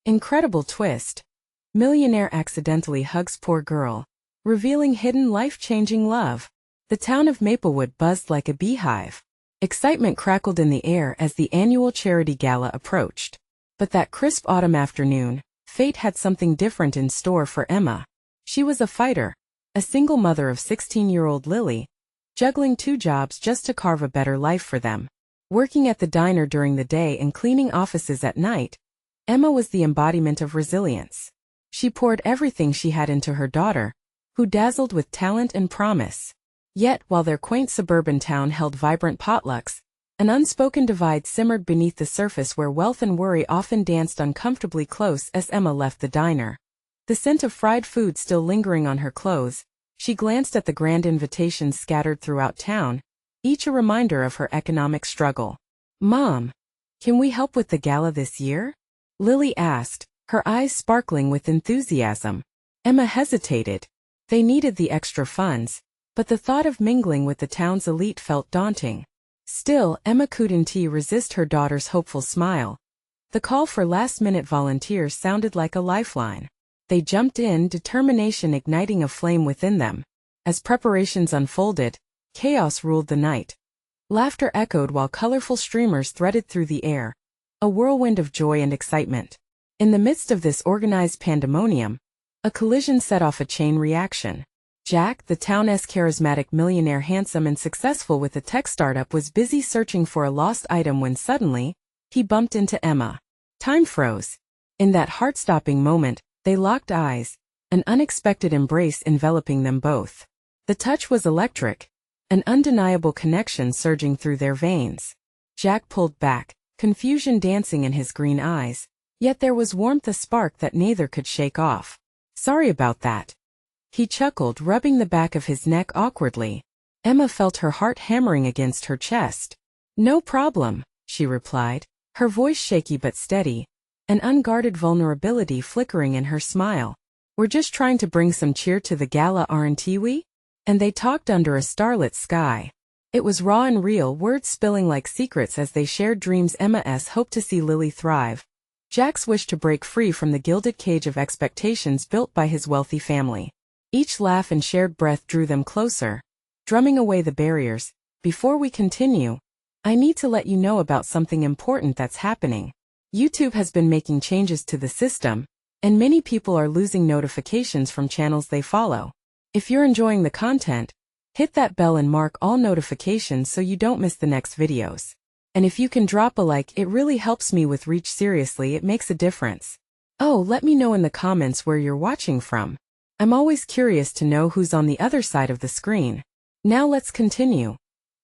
Incredible twist. Millionaire accidentally hugs poor girl, revealing hidden life-changing love. The town of Maplewood buzzed like a beehive. Excitement crackled in the air as the annual charity gala approached. But that crisp autumn afternoon, fate had something different in store for Emma. She was a fighter, a single mother of 16-year-old Lily, juggling 2 jobs just to carve a better life for them. Working at the diner during the day and cleaning offices at night, Emma was the embodiment of resilience. She poured everything she had into her daughter, who dazzled with talent and promise. Yet, while their quaint suburban town held vibrant potlucks, an unspoken divide simmered beneath the surface where wealth and worry often danced uncomfortably close as Emma left the diner. The scent of fried food still lingering on her clothes, she glanced at the grand invitations scattered throughout town, each a reminder of her economic struggle. "Mom, can we help with the gala this year?" Lily asked, her eyes sparkling with enthusiasm. Emma hesitated. They needed the extra funds, but the thought of mingling with the town's elite felt daunting. Still, Emma couldn't resist her daughter's hopeful smile. The call for last-minute volunteers sounded like a lifeline. They jumped in, determination igniting a flame within them. As preparations unfolded, chaos ruled the night. Laughter echoed while colorful streamers threaded through the air, a whirlwind of joy and excitement. In the midst of this organized pandemonium, a collision set off a chain reaction. Jack, the town's charismatic millionaire, handsome and successful with a tech startup, was busy searching for a lost item when suddenly, he bumped into Emma. Time froze. In that heart-stopping moment, they locked eyes, an unexpected embrace enveloping them both. The touch was electric, an undeniable connection surging through their veins. Jack pulled back, confusion dancing in his green eyes, yet there was warmth, a spark that neither could shake off. "Sorry about that," he chuckled, rubbing the back of his neck awkwardly. Emma felt her heart hammering against her chest. "No problem," she replied, her voice shaky but steady, an unguarded vulnerability flickering in her smile. "We're just trying to bring some cheer to the gala, aren't we?" And they talked under a starlit sky. It was raw and real, words spilling like secrets as they shared dreams. Emma's hope to see Lily thrive, Jack's wish to break free from the gilded cage of expectations built by his wealthy family. Each laugh and shared breath drew them closer, drumming away the barriers. "Before we continue, I need to let you know about something important that's happening. YouTube has been making changes to the system, and many people are losing notifications from channels they follow. If you're enjoying the content, hit that bell and mark all notifications so you don't miss the next videos. And if you can drop a like, it really helps me with reach. Seriously, it makes a difference. Oh, let me know in the comments where you're watching from. I'm always curious to know who's on the other side of the screen." Now let's continue.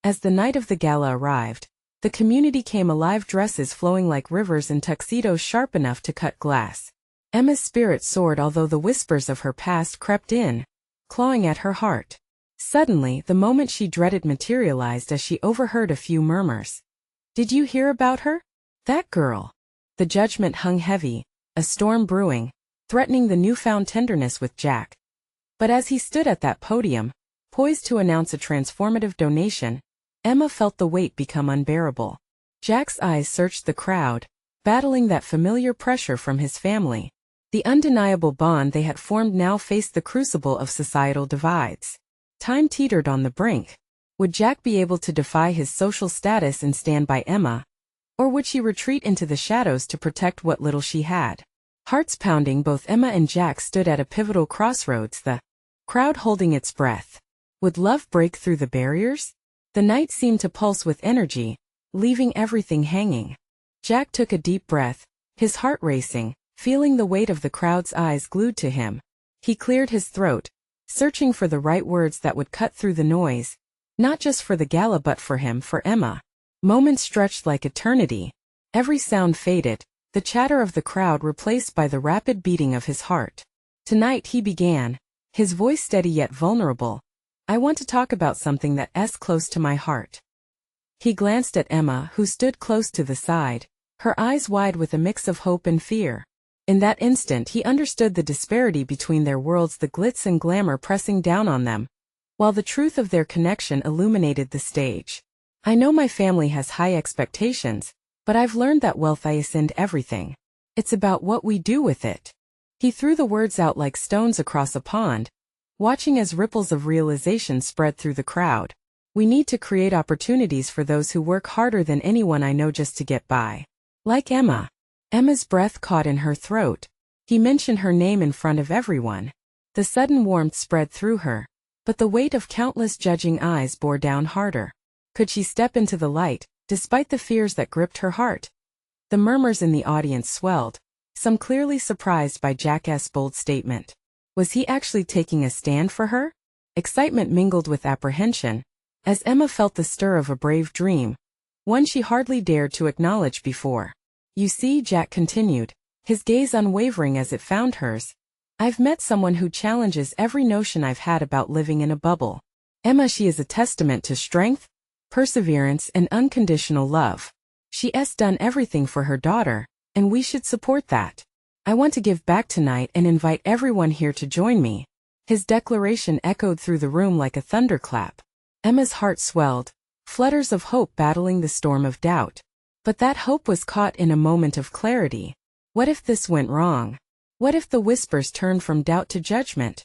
As the night of the gala arrived, the community came alive, dresses flowing like rivers and tuxedos sharp enough to cut glass. Emma's spirit soared, although the whispers of her past crept in, clawing at her heart. Suddenly, the moment she dreaded materialized as she overheard a few murmurs. "Did you hear about her? That girl?" The judgment hung heavy, a storm brewing, threatening the newfound tenderness with Jack. But as he stood at that podium, poised to announce a transformative donation, Emma felt the weight become unbearable. Jack's eyes searched the crowd, battling that familiar pressure from his family. The undeniable bond they had formed now faced the crucible of societal divides. Time teetered on the brink. Would Jack be able to defy his social status and stand by Emma? Or would she retreat into the shadows to protect what little she had? Hearts pounding, both Emma and Jack stood at a pivotal crossroads, the crowd holding its breath. Would love break through the barriers? The night seemed to pulse with energy, leaving everything hanging. Jack took a deep breath, his heart racing, feeling the weight of the crowd's eyes glued to him. He cleared his throat, searching for the right words that would cut through the noise. Not just for the gala but for him, for Emma. Moments stretched like eternity. Every sound faded, the chatter of the crowd replaced by the rapid beating of his heart. "Tonight," he began, his voice steady yet vulnerable, "I want to talk about something that's close to my heart." He glanced at Emma, who stood close to the side, her eyes wide with a mix of hope and fear. In that instant he understood the disparity between their worlds, the glitz and glamour pressing down on them, while the truth of their connection illuminated the stage. "I know my family has high expectations, but I've learned that wealth isn't everything. It's about what we do with it. He threw the words out like stones across a pond, watching as ripples of realization spread through the crowd. We need to create opportunities for those who work harder than anyone I know just to get by. Like Emma. Emma's breath caught in her throat. He mentioned her name in front of everyone. The sudden warmth spread through her, but the weight of countless judging eyes bore down harder. Could she step into the light, despite the fears that gripped her heart? The murmurs in the audience swelled, some clearly surprised by Jack's bold statement. Was he actually taking a stand for her? Excitement mingled with apprehension, as Emma felt the stir of a brave dream, one she hardly dared to acknowledge before. You see, Jack continued, his gaze unwavering as it found hers. I've met someone who challenges every notion I've had about living in a bubble. Emma, she is a testament to strength, perseverance, and unconditional love. She's done everything for her daughter, and we should support that. I want to give back tonight and invite everyone here to join me. His declaration echoed through the room like a thunderclap. Emma's heart swelled, flutters of hope battling the storm of doubt. But that hope was caught in a moment of clarity. What if this went wrong? What if the whispers turned from doubt to judgment?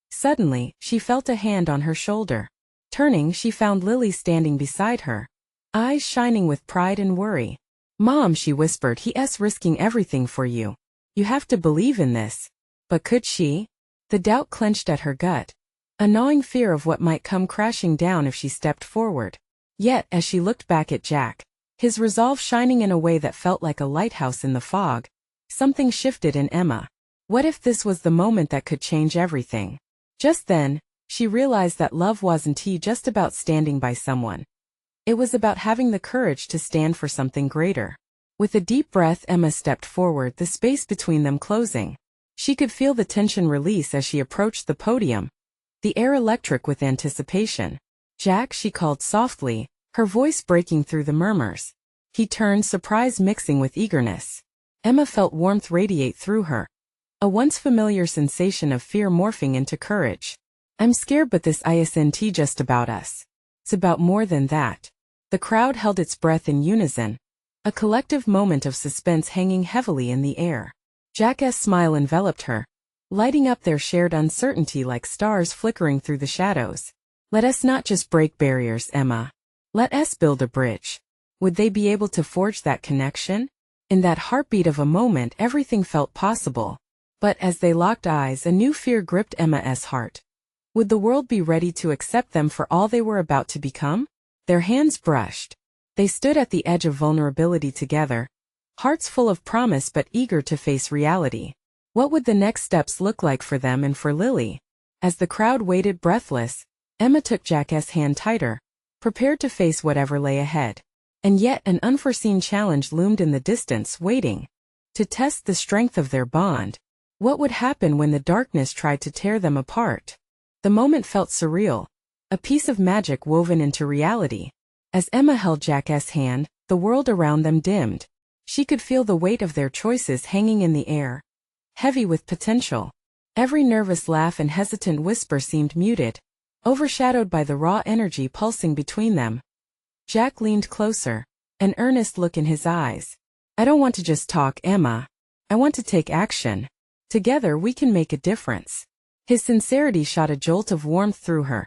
Suddenly, she felt a hand on her shoulder. Turning, she found Lily standing beside her, eyes shining with pride and worry. Mom, she whispered, he's risking everything for you. You have to believe in this. But could she? The doubt clenched at her gut, a gnawing fear of what might come crashing down if she stepped forward. Yet, as she looked back at Jack, his resolve shining in a way that felt like a lighthouse in the fog, something shifted in Emma. What if this was the moment that could change everything? Just then, she realized that love wasn't just about standing by someone. It was about having the courage to stand for something greater. With a deep breath, Emma stepped forward, the space between them closing. She could feel the tension release as she approached the podium, the air electric with anticipation. Jack, she called softly, her voice breaking through the murmurs. He turned, surprise mixing with eagerness. Emma felt warmth radiate through her, a once familiar sensation of fear morphing into courage. I'm scared, but this isn't just about us. It's about more than that. The crowd held its breath in unison, a collective moment of suspense hanging heavily in the air. Jack's smile enveloped her, lighting up their shared uncertainty like stars flickering through the shadows. Let us not just break barriers, Emma. Let us build a bridge. Would they be able to forge that connection? In that heartbeat of a moment, everything felt possible. But as they locked eyes, a new fear gripped Emma's heart. Would the world be ready to accept them for all they were about to become? Their hands brushed. They stood at the edge of vulnerability together, hearts full of promise but eager to face reality. What would the next steps look like for them and for Lily? As the crowd waited breathless, Emma took Jack's hand tighter, prepared to face whatever lay ahead. And yet an unforeseen challenge loomed in the distance, waiting to test the strength of their bond. What would happen when the darkness tried to tear them apart? The moment felt surreal, a piece of magic woven into reality. As Emma held Jack's hand, the world around them dimmed. She could feel the weight of their choices hanging in the air, heavy with potential. Every nervous laugh and hesitant whisper seemed muted, overshadowed by the raw energy pulsing between them. Jack leaned closer, an earnest look in his eyes. I don't want to just talk, Emma. I want to take action. Together we can make a difference. His sincerity shot a jolt of warmth through her,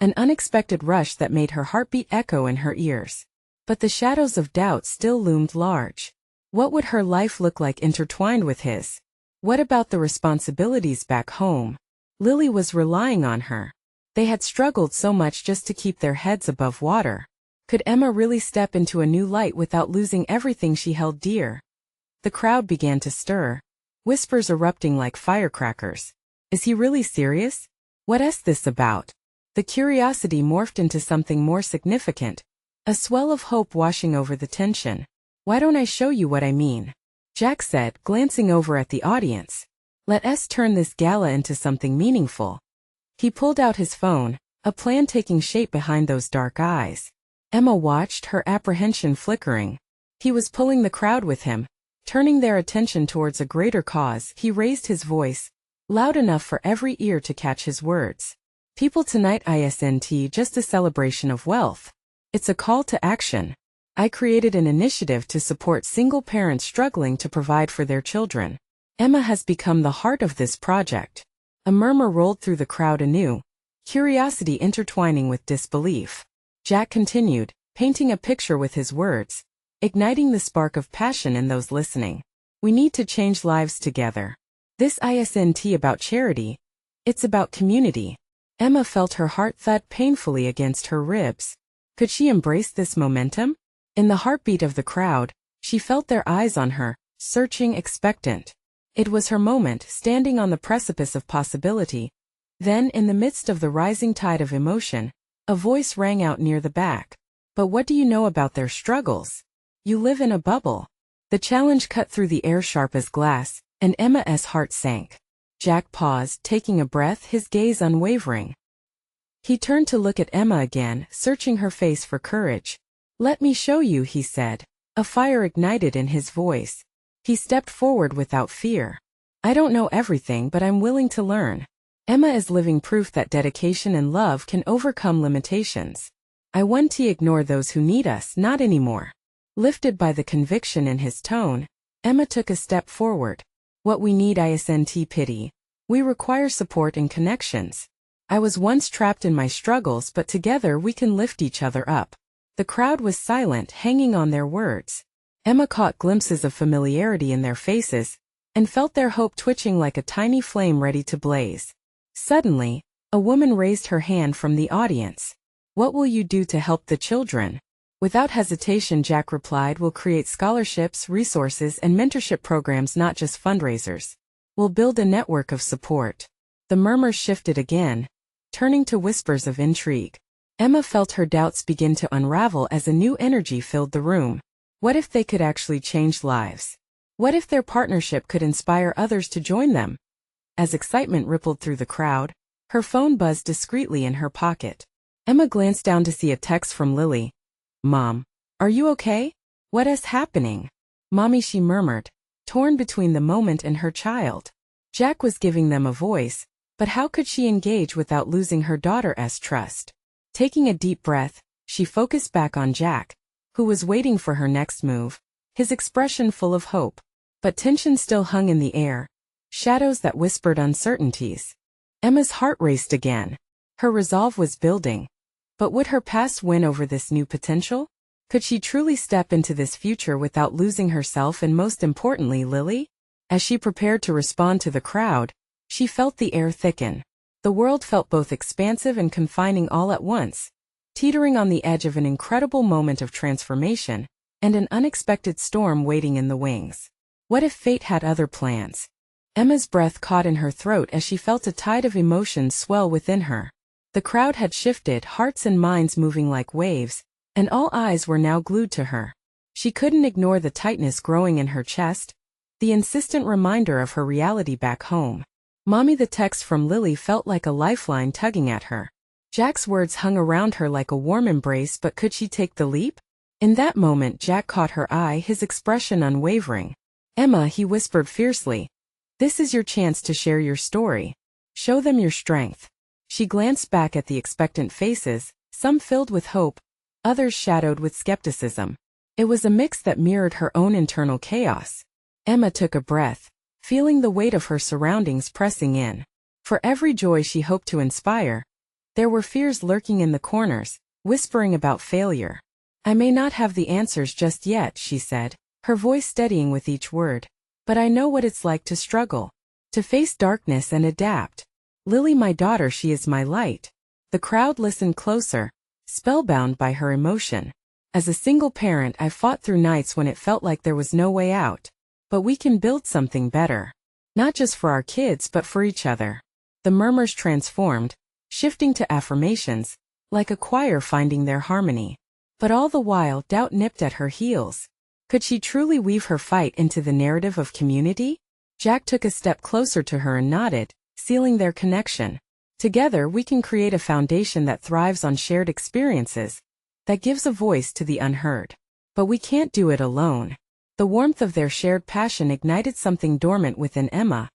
an unexpected rush that made her heartbeat echo in her ears. But the shadows of doubt still loomed large. What would her life look like intertwined with his? What about the responsibilities back home? Lily was relying on her. They had struggled so much just to keep their heads above water. Could Emma really step into a new light without losing everything she held dear? The crowd began to stir, whispers erupting like firecrackers. Is he really serious? What's this about? The curiosity morphed into something more significant, a swell of hope washing over the tension. Why don't I show you what I mean? Jack said, glancing over at the audience. Let us turn this gala into something meaningful. He pulled out his phone, a plan taking shape behind those dark eyes. Emma watched, her apprehension flickering. He was pulling the crowd with him, turning their attention towards a greater cause. He raised his voice, loud enough for every ear to catch his words. People, tonight isn't just a celebration of wealth. It's a call to action. I created an initiative to support single parents struggling to provide for their children. Emma has become the heart of this project." A murmur rolled through the crowd anew, curiosity intertwining with disbelief. Jack continued, painting a picture with his words, igniting the spark of passion in those listening. "We need to change lives together. This isn't about charity, it's about community." Emma felt her heart thud painfully against her ribs. Could she embrace this momentum? In the heartbeat of the crowd, she felt their eyes on her, searching, expectant. It was her moment, standing on the precipice of possibility. Then, in the midst of the rising tide of emotion, a voice rang out near the back. "But what do you know about their struggles? You live in a bubble." The challenge cut through the air sharp as glass, and Emma's heart sank. Jack paused, taking a breath, his gaze unwavering. He turned to look at Emma again, searching her face for courage. "Let me show you," he said. A fire ignited in his voice. He stepped forward without fear. "I don't know everything, but I'm willing to learn." Emma is living proof that dedication and love can overcome limitations. "I want to ignore those who need us, not anymore." Lifted by the conviction in his tone, Emma took a step forward. "What we need isn't pity. We require support and connections. I was once trapped in my struggles, but together we can lift each other up." The crowd was silent, hanging on their words. Emma caught glimpses of familiarity in their faces, and felt their hope twitching like a tiny flame ready to blaze. Suddenly, a woman raised her hand from the audience. "What will you do to help the children?" Without hesitation, Jack replied, "We'll create scholarships, resources, and mentorship programs, not just fundraisers. We'll build a network of support." The murmurs shifted again, turning to whispers of intrigue. Emma felt her doubts begin to unravel as a new energy filled the room. What if they could actually change lives? What if their partnership could inspire others to join them? As excitement rippled through the crowd, her phone buzzed discreetly in her pocket. Emma glanced down to see a text from Lily. "Mom, are you okay? What is happening?" "Mommy," she murmured, torn between the moment and her child. Jack was giving them a voice, but how could she engage without losing her daughter's trust? Taking a deep breath, she focused back on Jack, who was waiting for her next move, his expression full of hope. But tension still hung in the air, shadows that whispered uncertainties. Emma's heart raced again. Her resolve was building. But would her past win over this new potential? Could she truly step into this future without losing herself and, most importantly, Lily? As she prepared to respond to the crowd, she felt the air thicken. The world felt both expansive and confining all at once, teetering on the edge of an incredible moment of transformation, and an unexpected storm waiting in the wings. What if fate had other plans? Emma's breath caught in her throat as she felt a tide of emotions swell within her. The crowd had shifted, hearts and minds moving like waves, and all eyes were now glued to her. She couldn't ignore the tightness growing in her chest, the insistent reminder of her reality back home. "Mommy," the text from Lily felt like a lifeline tugging at her. Jack's words hung around her like a warm embrace, but could she take the leap? In that moment, Jack caught her eye, his expression unwavering. "Emma," he whispered fiercely, "this is your chance to share your story. Show them your strength." She glanced back at the expectant faces, some filled with hope, others shadowed with skepticism. It was a mix that mirrored her own internal chaos. Emma took a breath, feeling the weight of her surroundings pressing in. For every joy she hoped to inspire, there were fears lurking in the corners, whispering about failure. "I may not have the answers just yet," she said, her voice steadying with each word. "But I know what it's like to struggle, to face darkness and adapt. Lily, my daughter, she is my light." The crowd listened closer, spellbound by her emotion. "As a single parent, I fought through nights when it felt like there was no way out. But we can build something better. Not just for our kids, but for each other." The murmurs transformed, shifting to affirmations, like a choir finding their harmony. But all the while, doubt nipped at her heels. Could she truly weave her fight into the narrative of community? Jack took a step closer to her and nodded, sealing their connection. "Together, we can create a foundation that thrives on shared experiences, that gives a voice to the unheard. But we can't do it alone." The warmth of their shared passion ignited something dormant within Emma,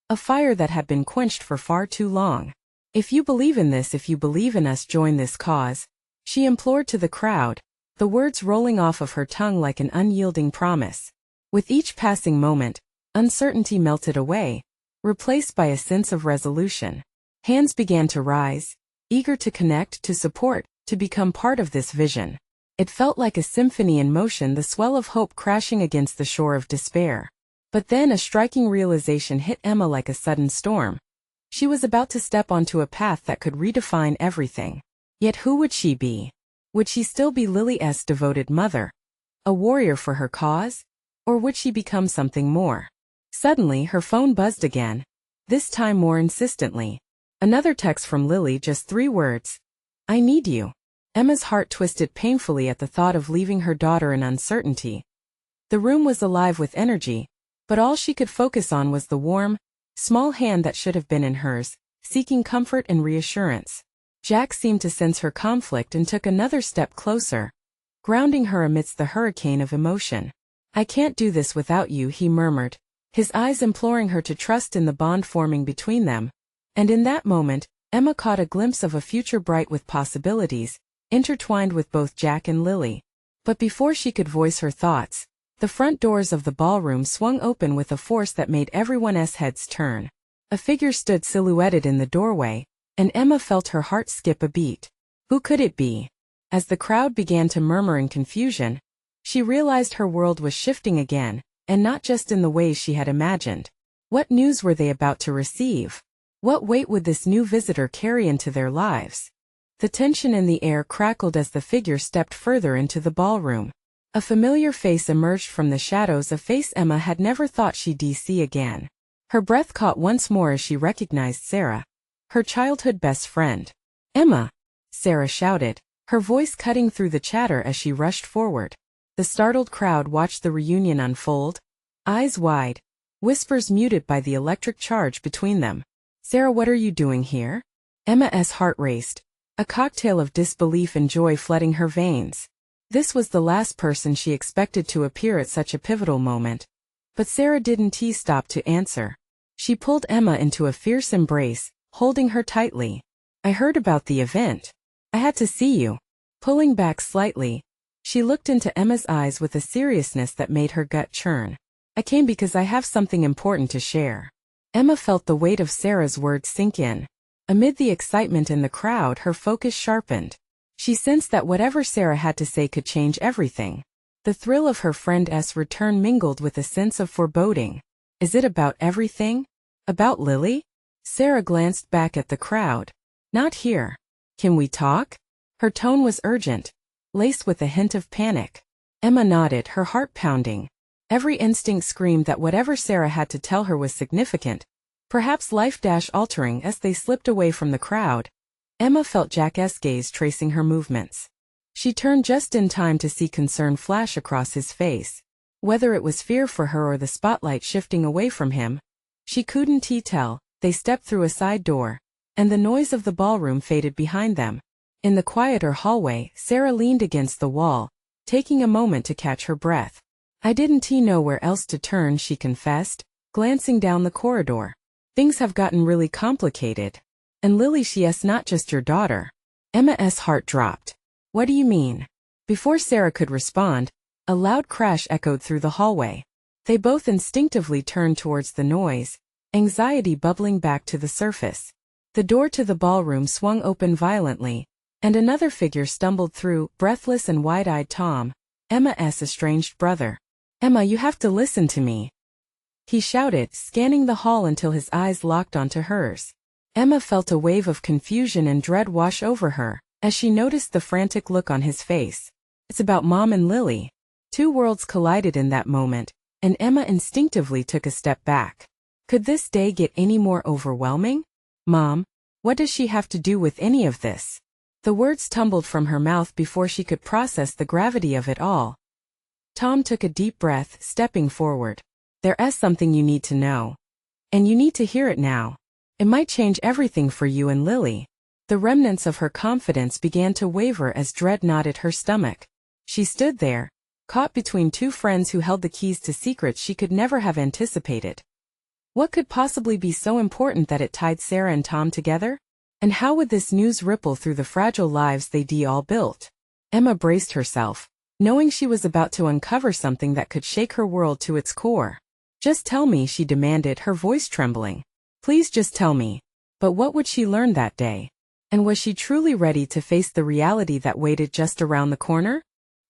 a fire that had been quenched for far too long. "If you believe in this, if you believe in us, join this cause," she implored to the crowd, the words rolling off of her tongue like an unyielding promise. With each passing moment, uncertainty melted away, replaced by a sense of resolution. Hands began to rise, eager to connect, to support, to become part of this vision. It felt like a symphony in motion, the swell of hope crashing against the shore of despair. But then a striking realization hit Emma like a sudden storm. She was about to step onto a path that could redefine everything. Yet who would she be? Would she still be Lily's devoted mother, a warrior for her cause? Or would she become something more? Suddenly her phone buzzed again, this time more insistently. Another text from Lily, just 3 words. I need you. Emma's heart twisted painfully at the thought of leaving her daughter in uncertainty. The room was alive with energy, but all she could focus on was the warm, small hand that should have been in hers, seeking comfort and reassurance. Jack seemed to sense her conflict and took another step closer, grounding her amidst the hurricane of emotion. I can't do this without you, he murmured, his eyes imploring her to trust in the bond forming between them. And in that moment, Emma caught a glimpse of a future bright with possibilities, intertwined with both Jack and Lily. But before she could voice her thoughts, the front doors of the ballroom swung open with a force that made everyone's heads turn. A figure stood silhouetted in the doorway, and Emma felt her heart skip a beat. Who could it be? As the crowd began to murmur in confusion, she realized her world was shifting again, and not just in the ways she had imagined. What news were they about to receive? What weight would this new visitor carry into their lives? The tension in the air crackled as the figure stepped further into the ballroom. A familiar face emerged from the shadows, a face Emma had never thought she'd see again. Her breath caught once more as she recognized Sarah, her childhood best friend. Emma! Sarah shouted, her voice cutting through the chatter as she rushed forward. The startled crowd watched the reunion unfold, eyes wide, whispers muted by the electric charge between them. Sarah, what are you doing here? Emma's heart raced, a cocktail of disbelief and joy flooding her veins. This was the last person she expected to appear at such a pivotal moment. But Sarah didn't stop to answer. She pulled Emma into a fierce embrace, holding her tightly. I heard about the event. I had to see you. Pulling back slightly, she looked into Emma's eyes with a seriousness that made her gut churn. I came because I have something important to share. Emma felt the weight of Sarah's words sink in. Amid the excitement in the crowd, her focus sharpened. She sensed that whatever Sarah had to say could change everything. The thrill of her friend's return mingled with a sense of foreboding. Is it about everything? About Lily? Sarah glanced back at the crowd. Not here. Can we talk? Her tone was urgent, laced with a hint of panic. Emma nodded, her heart pounding. Every instinct screamed that whatever Sarah had to tell her was significant, perhaps life-altering. As they slipped away from the crowd, Emma felt Jack's gaze tracing her movements. She turned just in time to see concern flash across his face. Whether it was fear for her or the spotlight shifting away from him, she couldn't tell. They stepped through a side door, and the noise of the ballroom faded behind them. In the quieter hallway, Sarah leaned against the wall, taking a moment to catch her breath. I didn't know where else to turn, she confessed, glancing down the corridor. Things have gotten really complicated. And Lily, she's not just your daughter. Emma's heart dropped. What do you mean? Before Sarah could respond, a loud crash echoed through the hallway. They both instinctively turned towards the noise, anxiety bubbling back to the surface. The door to the ballroom swung open violently, and another figure stumbled through, breathless and wide-eyed. Tom, Emma's estranged brother. Emma, you have to listen to me, he shouted, scanning the hall until his eyes locked onto hers. Emma felt a wave of confusion and dread wash over her, as she noticed the frantic look on his face. It's about Mom and Lily. Two worlds collided in that moment, and Emma instinctively took a step back. Could this day get any more overwhelming? Mom, what does she have to do with any of this? The words tumbled from her mouth before she could process the gravity of it all. Tom took a deep breath, stepping forward. There's something you need to know. And you need to hear it now. It might change everything for you and Lily. The remnants of her confidence began to waver as dread knotted her stomach. She stood there, caught between two friends who held the keys to secrets she could never have anticipated. What could possibly be so important that it tied Sarah and Tom together? And how would this news ripple through the fragile lives they'd all built? Emma braced herself, knowing she was about to uncover something that could shake her world to its core. Just tell me, she demanded, her voice trembling. Please just tell me. But what would she learn that day? And was she truly ready to face the reality that waited just around the corner?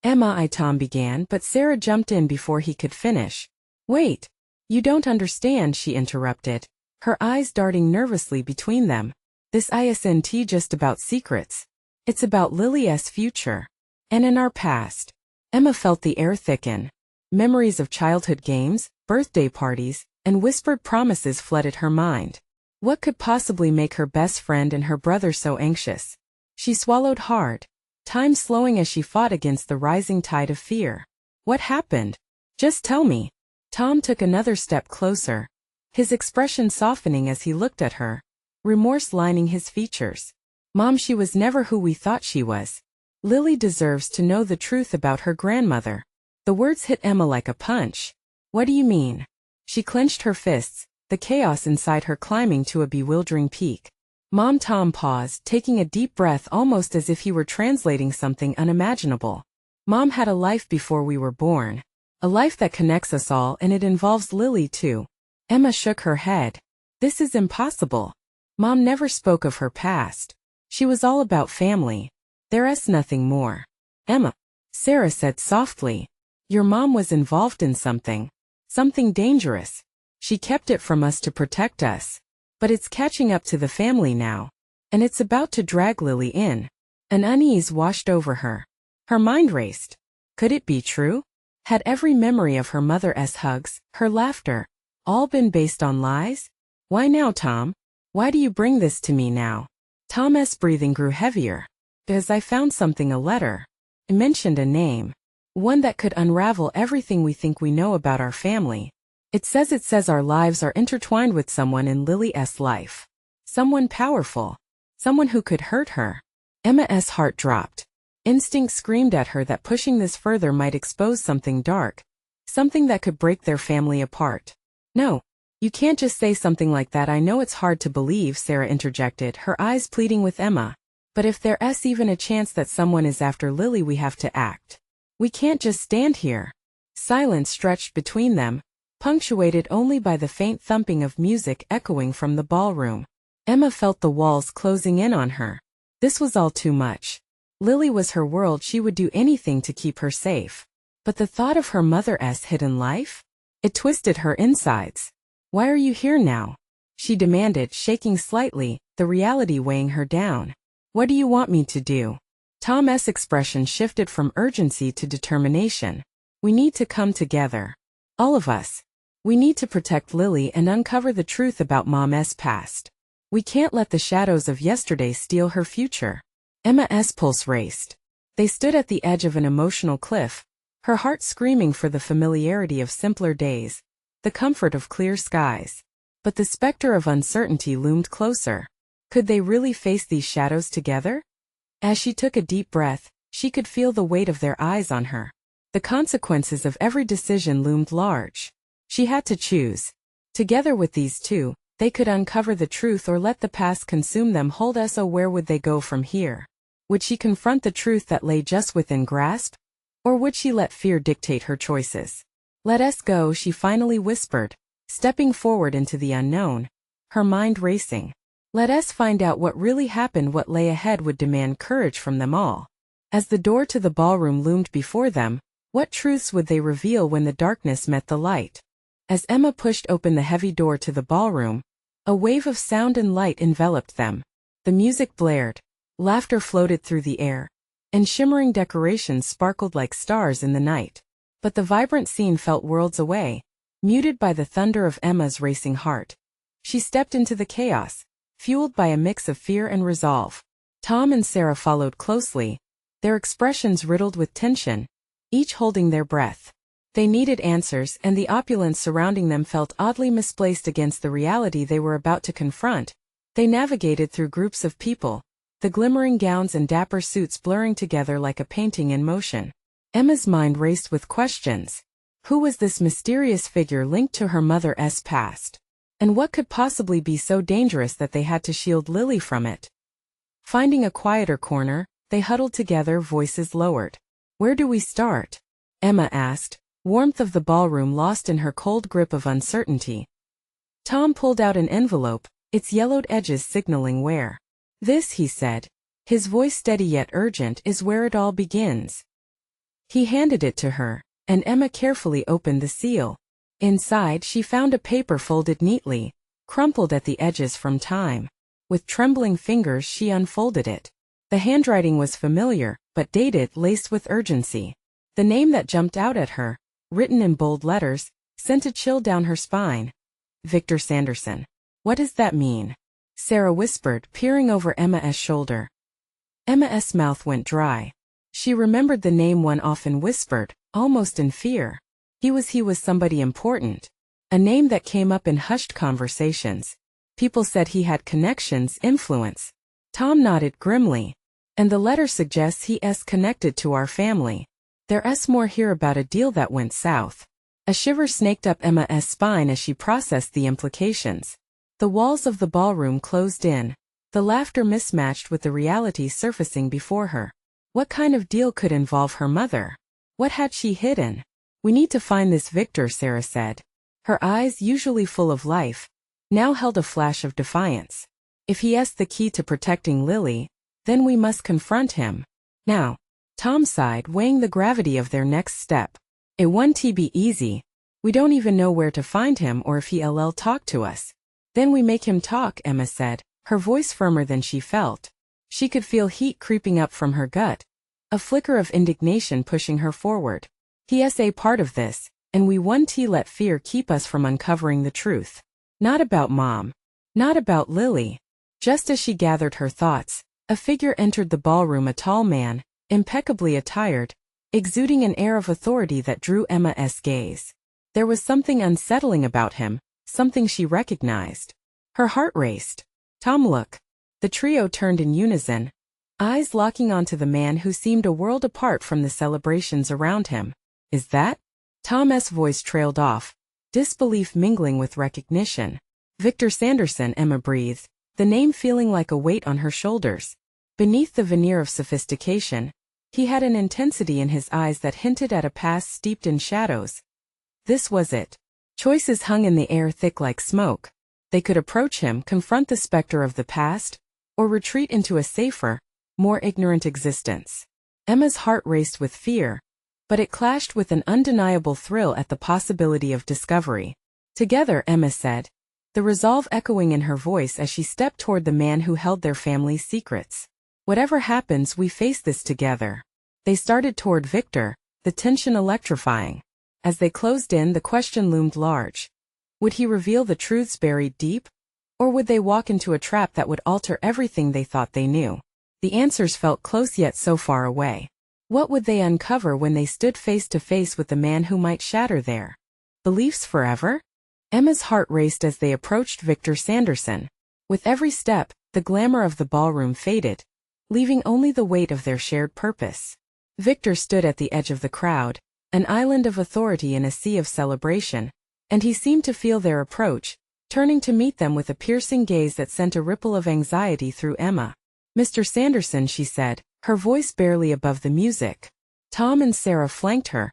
Tom began, but Sarah jumped in before he could finish. Wait. You don't understand, she interrupted, her eyes darting nervously between them. This isn't just about secrets. It's about Lily's future. And in our past. Emma felt the air thicken. Memories of childhood games, birthday parties, and whispered promises flooded her mind. What could possibly make her best friend and her brother so anxious? She swallowed hard, time slowing as she fought against the rising tide of fear. What happened? Just tell me. Tom took another step closer, his expression softening as he looked at her, remorse lining his features. Mom, she was never who we thought she was. Lily deserves to know the truth about her grandmother. The words hit Emma like a punch. What do you mean? She clenched her fists, the chaos inside her climbing to a bewildering peak. Mom. Tom paused, taking a deep breath almost as if he were translating something unimaginable. Mom had a life before we were born. A life that connects us all, and it involves Lily too. Emma shook her head. This is impossible. Mom never spoke of her past. She was all about family. There's nothing more. Emma. Sarah said softly. Your mom was involved in something. Something dangerous. She kept it from us to protect us. But it's catching up to the family now. And it's about to drag Lily in. An unease washed over her. Her mind raced. Could it be true? Had every memory of her mother's hugs, her laughter, all been based on lies? Why now, Tom? Why do you bring this to me now? Tom's breathing grew heavier. Because I found something, a letter. It mentioned a name. One that could unravel everything we think we know about our family. It says our lives are intertwined with someone in Lily's life. Someone powerful. Someone who could hurt her. Emma's heart dropped. Instinct screamed at her that pushing this further might expose something dark. Something that could break their family apart. No. You can't just say something like that. I know it's hard to believe, Sarah interjected, her eyes pleading with Emma. But if there's even a chance that someone is after Lily, we have to act. We can't just stand here. Silence stretched between them, punctuated only by the faint thumping of music echoing from the ballroom. Emma felt the walls closing in on her. This was all too much. Lily was her world. She would do anything to keep her safe. But the thought of her mother's hidden life? It twisted her insides. Why are you here now? She demanded, shaking slightly, the reality weighing her down. What do you want me to do? Tom's expression shifted from urgency to determination. We need to come together. All of us. We need to protect Lily and uncover the truth about Mom's past. We can't let the shadows of yesterday steal her future. Emma's pulse raced. They stood at the edge of an emotional cliff, her heart screaming for the familiarity of simpler days, the comfort of clear skies. But the specter of uncertainty loomed closer. Could they really face these shadows together? As she took a deep breath, she could feel the weight of their eyes on her. The consequences of every decision loomed large. She had to choose. Together with these two, they could uncover the truth or let the past consume them. Hold us. Oh, where would they go from here? Would she confront the truth that lay just within grasp? Or would she let fear dictate her choices? Let us go, she finally whispered, stepping forward into the unknown, her mind racing. Let us find out what really happened. What lay ahead would demand courage from them all. As the door to the ballroom loomed before them, what truths would they reveal when the darkness met the light? As Emma pushed open the heavy door to the ballroom, a wave of sound and light enveloped them. The music blared, laughter floated through the air, and shimmering decorations sparkled like stars in the night. But the vibrant scene felt worlds away, muted by the thunder of Emma's racing heart. She stepped into the chaos, fueled by a mix of fear and resolve. Tom and Sarah followed closely, their expressions riddled with tension, each holding their breath. They needed answers, and the opulence surrounding them felt oddly misplaced against the reality they were about to confront. They navigated through groups of people, the glimmering gowns and dapper suits blurring together like a painting in motion. Emma's mind raced with questions. Who was this mysterious figure linked to her mother's past? And what could possibly be so dangerous that they had to shield Lily from it? Finding a quieter corner, they huddled together, voices lowered. Where do we start? Emma asked, warmth of the ballroom lost in her cold grip of uncertainty. Tom pulled out an envelope, its yellowed edges signaling where. This, he said, his voice steady yet urgent, is where it all begins. He handed it to her, and Emma carefully opened the seal. Inside she found a paper folded neatly, crumpled at the edges from time. With trembling fingers she unfolded it. The handwriting was familiar, but dated, laced with urgency. The name that jumped out at her, written in bold letters, sent a chill down her spine. Victor Sanderson. What does that mean? Sarah whispered, peering over Emma's shoulder. Emma's mouth went dry. She remembered the name one often whispered, almost in fear. He was somebody important. A name that came up in hushed conversations. People said he had connections, influence. Tom nodded grimly. And the letter suggests he's connected to our family. There's more here about a deal that went south. A shiver snaked up Emma's spine as she processed the implications. The walls of the ballroom closed in. The laughter mismatched with the reality surfacing before her. What kind of deal could involve her mother? What had she hidden? We need to find this Victor, Sarah said. Her eyes, usually full of life, now held a flash of defiance. If he has the key to protecting Lily, then we must confront him. Now. Tom sighed, weighing the gravity of their next step. It won't be easy. We don't even know where to find him or if he'll talk to us. Then we make him talk, Emma said, her voice firmer than she felt. She could feel heat creeping up from her gut. A flicker of indignation pushing her forward. He's a part of this, and we won't let fear keep us from uncovering the truth. Not about Mom. Not about Lily. Just as she gathered her thoughts, a figure entered the ballroom, a tall man, impeccably attired, exuding an air of authority that drew Emma's gaze. There was something unsettling about him, something she recognized. Her heart raced. Tom, look. The trio turned in unison, eyes locking onto the man who seemed a world apart from the celebrations around him. Is that? Tom's voice trailed off, disbelief mingling with recognition. Victor Sanderson, Emma breathed, the name feeling like a weight on her shoulders. Beneath the veneer of sophistication, he had an intensity in his eyes that hinted at a past steeped in shadows. This was it. Choices hung in the air thick like smoke. They could approach him, confront the specter of the past, or retreat into a safer, more ignorant existence. Emma's heart raced with fear, but it clashed with an undeniable thrill at the possibility of discovery. Together, Emma said, the resolve echoing in her voice as she stepped toward the man who held their family's secrets. Whatever happens, we face this together. They started toward Victor, the tension electrifying. As they closed in, the question loomed large. Would he reveal the truths buried deep? Or would they walk into a trap that would alter everything they thought they knew? The answers felt close yet so far away. What would they uncover when they stood face to face with the man who might shatter their beliefs forever? Emma's heart raced as they approached Victor Sanderson. With every step, the glamour of the ballroom faded, leaving only the weight of their shared purpose. Victor stood at the edge of the crowd, an island of authority in a sea of celebration, and he seemed to feel their approach, turning to meet them with a piercing gaze that sent a ripple of anxiety through Emma. Mr. Sanderson, she said, her voice barely above the music. Tom and Sarah flanked her,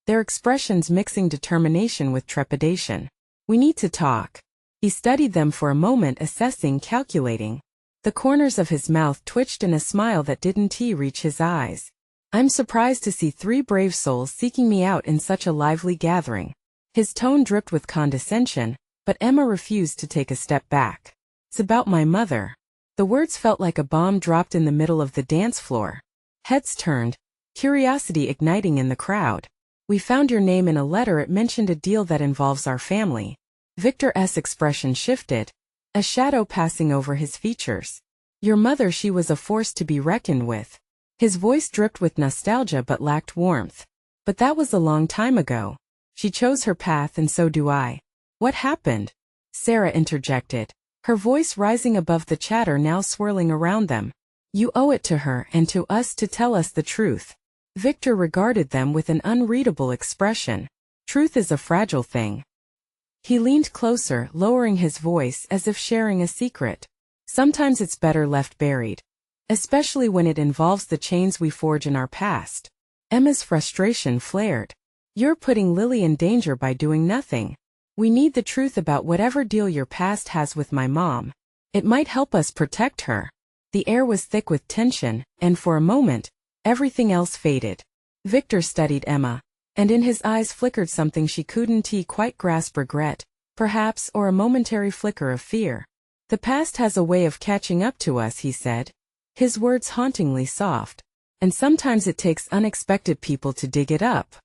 their expressions mixing determination with trepidation. We need to talk. He studied them for a moment, assessing, calculating. The corners of his mouth twitched in a smile that didn't reach his eyes. I'm surprised to see 3 brave souls seeking me out in such a lively gathering. His tone dripped with condescension, but Emma refused to take a step back. It's about my mother. The words felt like a bomb dropped in the middle of the dance floor. Heads turned, curiosity igniting in the crowd. We found your name in a letter. It mentioned a deal that involves our family. Victor's expression shifted, a shadow passing over his features. Your mother, she was a force to be reckoned with. His voice dripped with nostalgia but lacked warmth. But that was a long time ago. She chose her path and so do I. What happened? Sarah interjected, her voice rising above the chatter now swirling around them. You owe it to her and to us to tell us the truth. Victor regarded them with an unreadable expression. Truth is a fragile thing. He leaned closer, lowering his voice as if sharing a secret. Sometimes it's better left buried. Especially when it involves the chains we forge in our past. Emma's frustration flared. You're putting Lily in danger by doing nothing. We need the truth about whatever deal your past has with my mom. It might help us protect her. The air was thick with tension, and for a moment, everything else faded. Victor studied Emma, and in his eyes flickered something she couldn't quite grasp. Regret, perhaps, or a momentary flicker of fear. The past has a way of catching up to us, he said, his words hauntingly soft. And sometimes it takes unexpected people to dig it up.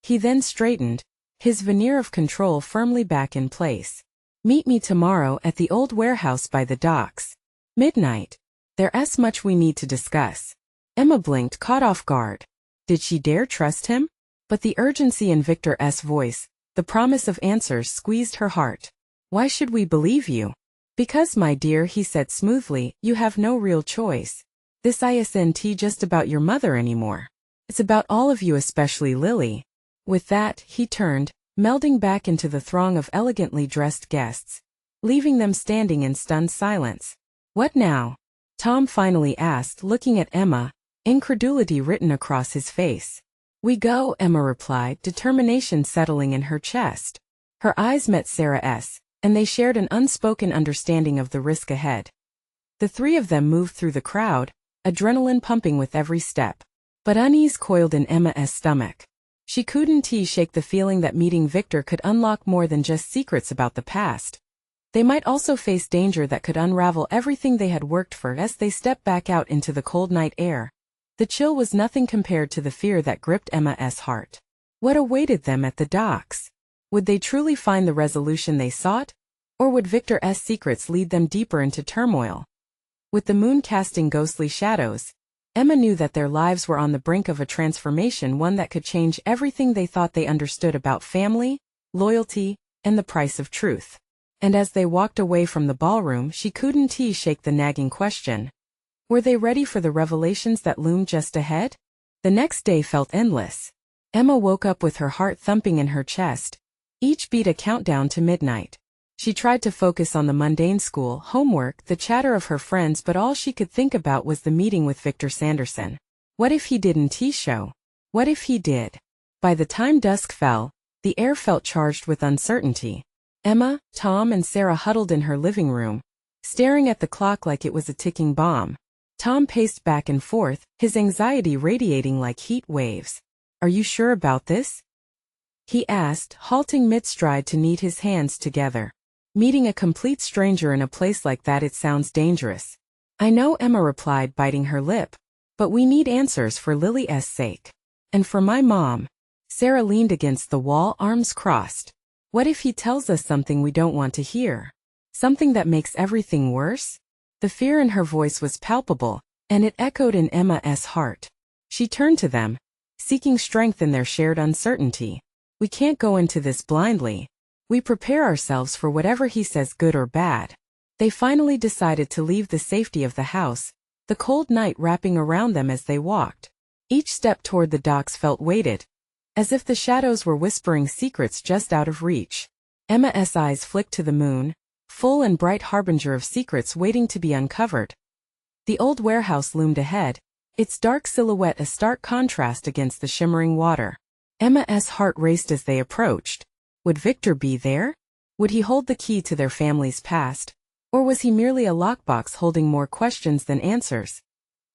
He then straightened, his veneer of control firmly back in place. Meet me tomorrow at the old warehouse by the docks. Midnight. There's much we need to discuss. Emma blinked, caught off guard. Did she dare trust him? But the urgency in Victor's voice, the promise of answers, squeezed her heart. Why should we believe you? Because, my dear, he said smoothly, you have no real choice. This isn't just about your mother anymore. It's about all of you, especially Lily. With that, he turned, melding back into the throng of elegantly dressed guests, leaving them standing in stunned silence. What now? Tom finally asked, looking at Emma, incredulity written across his face. We go, Emma replied, determination settling in her chest. Her eyes met Sarah's, and they shared an unspoken understanding of the risk ahead. The three of them moved through the crowd, adrenaline pumping with every step. But unease coiled in Emma's stomach. She couldn't shake the feeling that meeting Victor could unlock more than just secrets about the past. They might also face danger that could unravel everything they had worked for. As they stepped back out into the cold night air, the chill was nothing compared to the fear that gripped Emma's heart. What awaited them at the docks? Would they truly find the resolution they sought? Or would Victor's secrets lead them deeper into turmoil? With the moon casting ghostly shadows, Emma knew that their lives were on the brink of a transformation, one that could change everything they thought they understood about family, loyalty, and the price of truth. And as they walked away from the ballroom, she couldn't shake the nagging question. Were they ready for the revelations that loomed just ahead? The next day felt endless. Emma woke up with her heart thumping in her chest, each beat a countdown to midnight. She tried to focus on the mundane school, homework, the chatter of her friends, but all she could think about was the meeting with Victor Sanderson. What if he didn't show? What if he did? By the time dusk fell, the air felt charged with uncertainty. Emma, Tom, and Sarah huddled in her living room, staring at the clock like it was a ticking bomb. Tom paced back and forth, his anxiety radiating like heat waves. Are you sure about this? He asked, halting mid-stride to knead his hands together. Meeting a complete stranger in a place like that, it sounds dangerous. I know, Emma replied, biting her lip. But we need answers for Lily's sake. And for my mom. Sarah leaned against the wall, arms crossed. What if he tells us something we don't want to hear? Something that makes everything worse? The fear in her voice was palpable, and it echoed in Emma's heart. She turned to them, seeking strength in their shared uncertainty. We can't go into this blindly. We prepare ourselves for whatever he says, good or bad. They finally decided to leave the safety of the house, the cold night wrapping around them as they walked. Each step toward the docks felt weighted, as if the shadows were whispering secrets just out of reach. Emma's eyes flicked to the moon, full and bright harbinger of secrets waiting to be uncovered. The old warehouse loomed ahead, its dark silhouette a stark contrast against the shimmering water. Emma's heart raced as they approached. Would Victor be there? Would he hold the key to their family's past? Or was he merely a lockbox holding more questions than answers?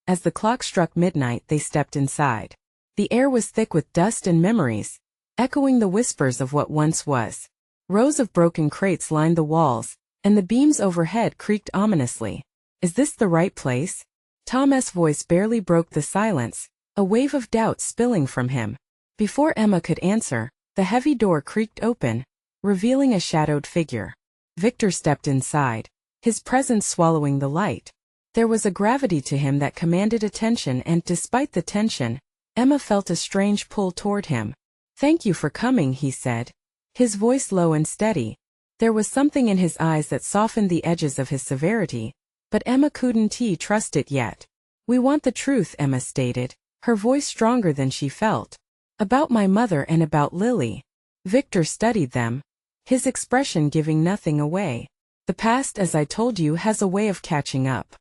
As the clock struck midnight, they stepped inside. The air was thick with dust and memories, echoing the whispers of what once was. Rows of broken crates lined the walls, and the beams overhead creaked ominously. Is this the right place? Tom's voice barely broke the silence, a wave of doubt spilling from him. Before Emma could answer, the heavy door creaked open, revealing a shadowed figure. Victor stepped inside, his presence swallowing the light. There was a gravity to him that commanded attention, and despite the tension, Emma felt a strange pull toward him. Thank you for coming, he said, his voice low and steady. There was something in his eyes that softened the edges of his severity, but Emma couldn't trust it yet. We want the truth, Emma stated, her voice stronger than she felt. About my mother and about Lily. Victor studied them, his expression giving nothing away. The past, as I told you, has a way of catching up.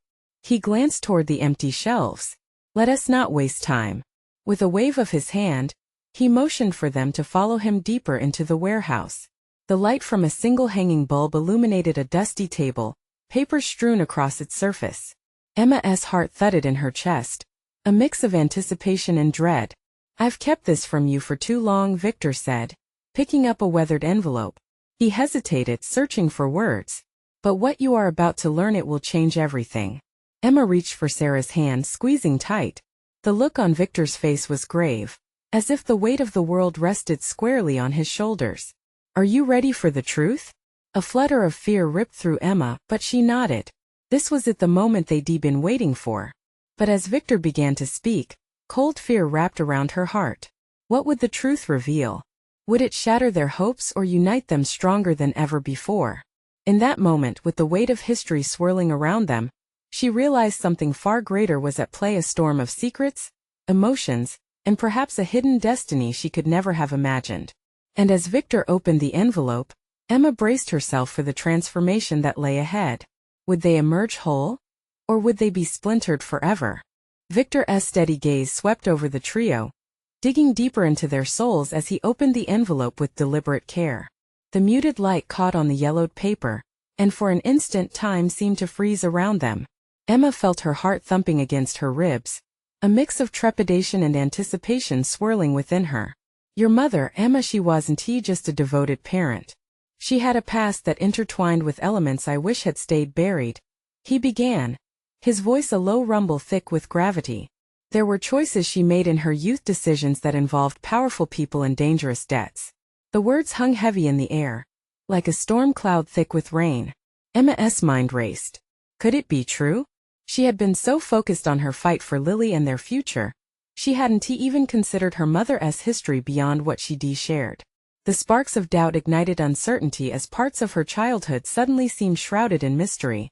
He glanced toward the empty shelves. Let us not waste time. With a wave of his hand, he motioned for them to follow him deeper into the warehouse. The light from a single hanging bulb illuminated a dusty table, papers strewn across its surface. Emma's heart thudded in her chest, a mix of anticipation and dread. "I've kept this from you for too long," Victor said, picking up a weathered envelope. He hesitated, searching for words. "But what you are about to learn, it will change everything." Emma reached for Sarah's hand, squeezing tight. The look on Victor's face was grave, as if the weight of the world rested squarely on his shoulders. "Are you ready for the truth?" A flutter of fear ripped through Emma, but she nodded. This was it, the moment they'd been waiting for. But as Victor began to speak, cold fear wrapped around her heart. What would the truth reveal? Would it shatter their hopes or unite them stronger than ever before? In that moment, with the weight of history swirling around them, she realized something far greater was at play, a storm of secrets, emotions, and perhaps a hidden destiny she could never have imagined. And as Victor opened the envelope, Emma braced herself for the transformation that lay ahead. Would they emerge whole? Or would they be splintered forever? Victor's steady gaze swept over the trio, digging deeper into their souls as he opened the envelope with deliberate care. The muted light caught on the yellowed paper, and for an instant time seemed to freeze around them. Emma felt her heart thumping against her ribs, a mix of trepidation and anticipation swirling within her. Your mother, Emma, she wasn't just a devoted parent. She had a past that intertwined with elements I wish had stayed buried. He began, his voice a low rumble thick with gravity. There were choices she made in her youth, decisions that involved powerful people and dangerous debts. The words hung heavy in the air, like a storm cloud thick with rain. Emma's mind raced. Could it be true? She had been so focused on her fight for Lily and their future, she hadn't even considered her mother's history beyond what she'd shared. The sparks of doubt ignited uncertainty as parts of her childhood suddenly seemed shrouded in mystery.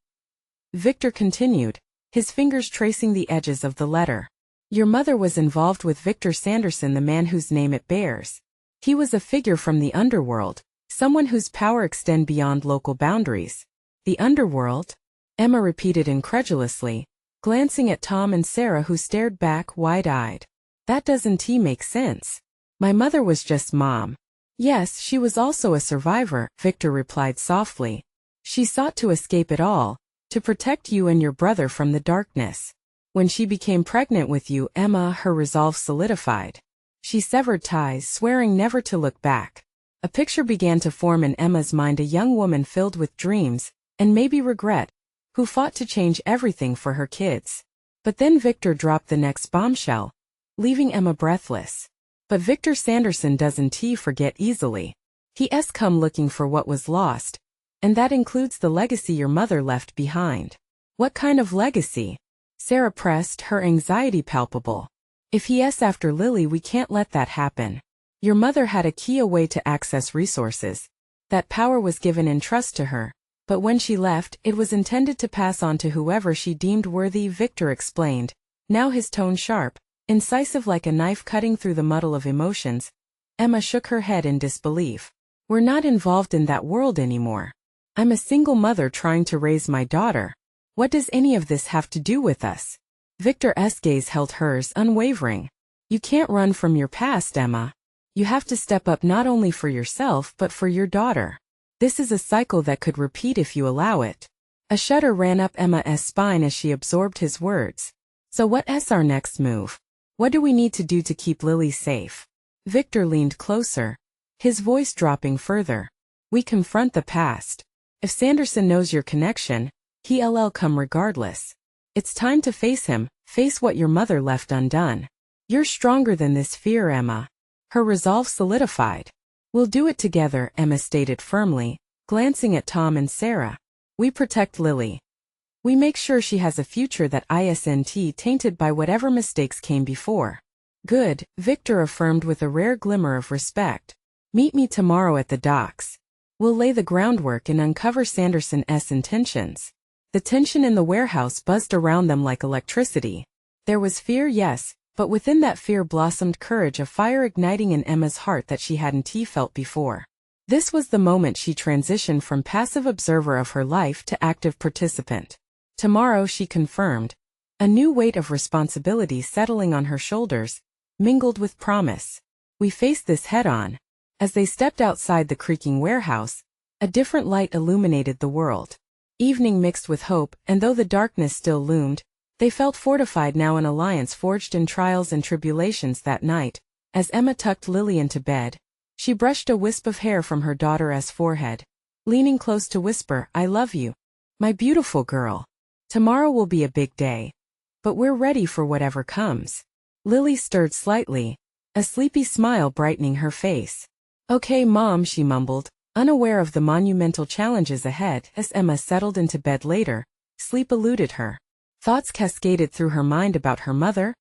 Victor continued, his fingers tracing the edges of the letter. Your mother was involved with Victor Sanderson, the man whose name it bears. He was a figure from the underworld, someone whose power extended beyond local boundaries. The underworld? Emma repeated incredulously, glancing at Tom and Sarah, who stared back wide-eyed. That doesn't make sense. My mother was just Mom. Yes, she was also a survivor, Victor replied softly. She sought to escape it all, to protect you and your brother from the darkness. When she became pregnant with you, Emma, her resolve solidified. She severed ties, swearing never to look back. A picture began to form in Emma's mind, a young woman filled with dreams, and maybe regret, who fought to change everything for her kids. But then Victor dropped the next bombshell, leaving Emma breathless. But Victor Sanderson doesn't forget easily. He's come looking for what was lost, and that includes the legacy your mother left behind. What kind of legacy? Sarah pressed, her anxiety palpable. If he's after Lily, we can't let that happen. Your mother had a key, a way to access resources. That power was given in trust to her, but when she left, it was intended to pass on to whoever she deemed worthy, Victor explained, now his tone sharp, incisive like a knife cutting through the muddle of emotions. Emma shook her head in disbelief. We're not involved in that world anymore. I'm a single mother trying to raise my daughter. What does any of this have to do with us? Victor's gaze held hers, unwavering. You can't run from your past, Emma. You have to step up, not only for yourself but for your daughter. This is a cycle that could repeat if you allow it. A shudder ran up Emma's spine as she absorbed his words. So what's our next move? What do we need to do to keep Lily safe? Victor leaned closer, his voice dropping further. We confront the past. If Sanderson knows your connection, he'll come regardless. It's time to face him, face what your mother left undone. You're stronger than this fear, Emma. Her resolve solidified. We'll do it together, Emma stated firmly, glancing at Tom and Sarah. We protect Lily. We make sure she has a future that isn't tainted by whatever mistakes came before. Good, Victor affirmed with a rare glimmer of respect. Meet me tomorrow at the docks. We'll lay the groundwork and uncover Sanderson's intentions. The tension in the warehouse buzzed around them like electricity. There was fear, yes, but within that fear blossomed courage, a fire igniting in Emma's heart that she hadn't felt before. This was the moment she transitioned from passive observer of her life to active participant. Tomorrow, she confirmed, a new weight of responsibility settling on her shoulders, mingled with promise. We faced this head-on. As they stepped outside the creaking warehouse, a different light illuminated the world. Evening mixed with hope, and though the darkness still loomed, they felt fortified now, an alliance forged in trials and tribulations. That night, as Emma tucked Lily into bed, she brushed a wisp of hair from her daughter's forehead, leaning close to whisper, "I love you, my beautiful girl. Tomorrow will be a big day, but we're ready for whatever comes." Lily stirred slightly, a sleepy smile brightening her face. "Okay, Mom," she mumbled, unaware of the monumental challenges ahead. As Emma settled into bed later, sleep eluded her. Thoughts cascaded through her mind about her mother,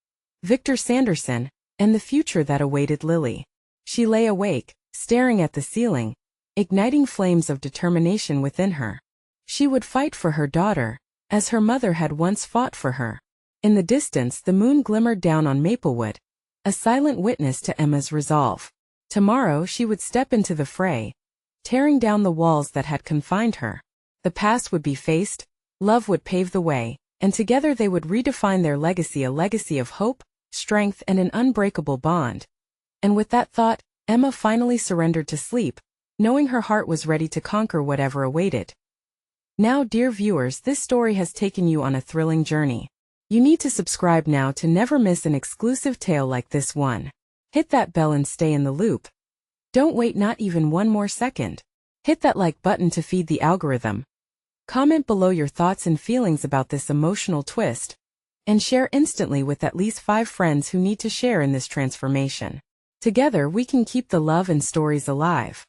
Victor Sanderson, and the future that awaited Lily. She lay awake, staring at the ceiling, igniting flames of determination within her. She would fight for her daughter, as her mother had once fought for her. In the distance, the moon glimmered down on Maplewood, a silent witness to Emma's resolve. Tomorrow she would step into the fray, tearing down the walls that had confined her. The past would be faced, love would pave the way, and together they would redefine their legacy, a legacy of hope, strength, and an unbreakable bond. And with that thought, Emma finally surrendered to sleep, knowing her heart was ready to conquer whatever awaited. Now, dear viewers, this story has taken you on a thrilling journey. You need to subscribe now to never miss an exclusive tale like this one. Hit that bell and stay in the loop. Don't wait not even one more second. Hit that like button to feed the algorithm. Comment below your thoughts and feelings about this emotional twist, and share instantly with at least 5 friends who need to share in this transformation. Together we can keep the love and stories alive.